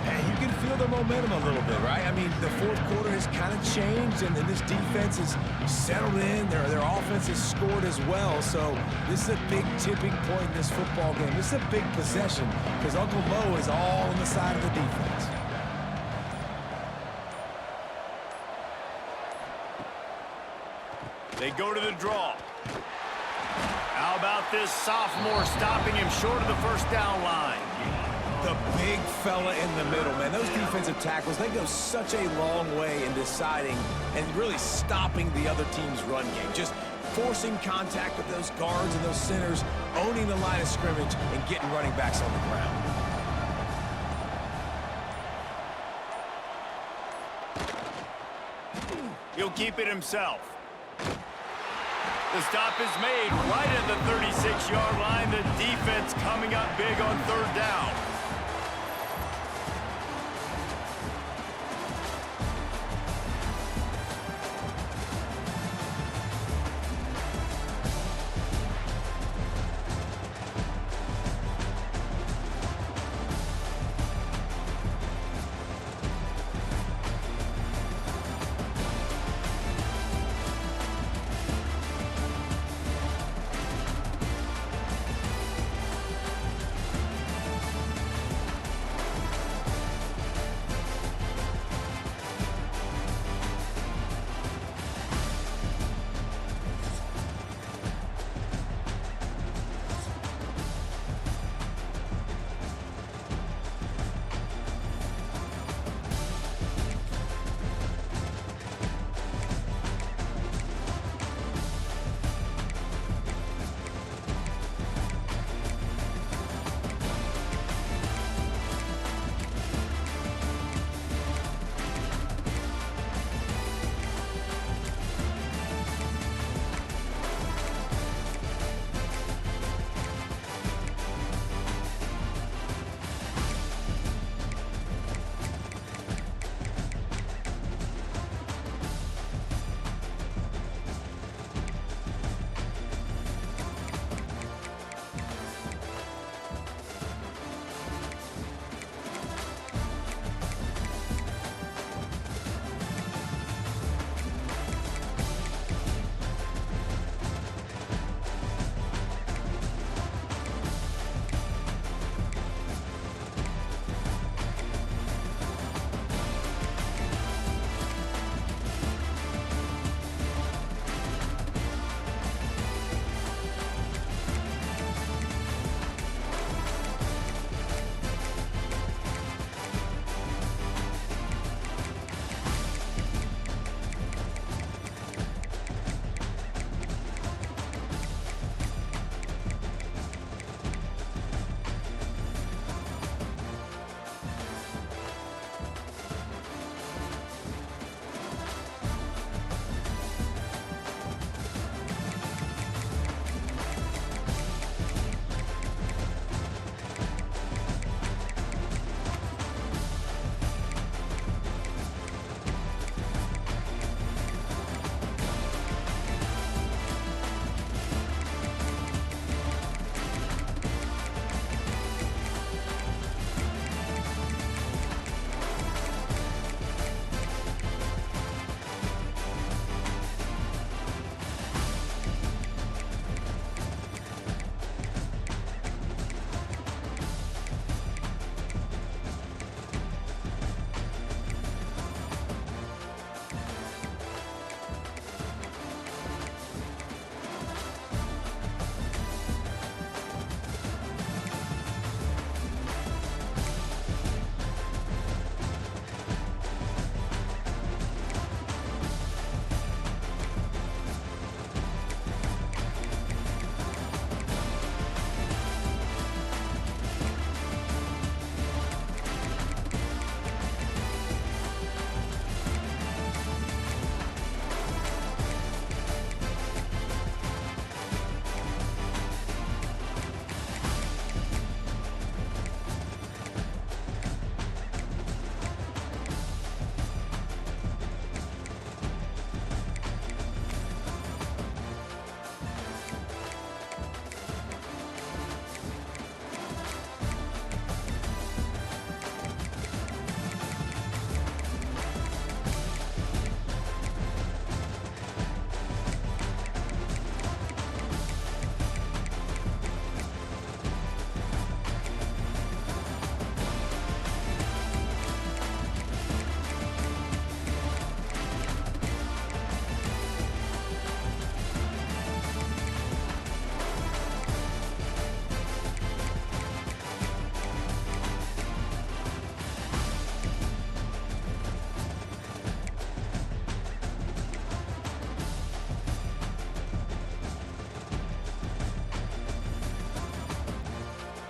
Hey, you can feel the momentum a little bit, right? I mean, the fourth quarter has kind of changed, and this defense is settled in. Their offense has scored as well, so this is a big tipping point in this football game. This is a big possession because Uncle Mo is all on the side of the defense. They go to the draw. How about this sophomore stopping him short of the first down line? The big fella in the middle, man. Those defensive tackles, they go such a long way in deciding and really stopping the other team's run game. Just forcing contact with those guards and those centers, owning the line of scrimmage, and getting running backs on the ground. He'll keep it himself. The stop is made right at the 36-yard line. The defense coming up big on third down.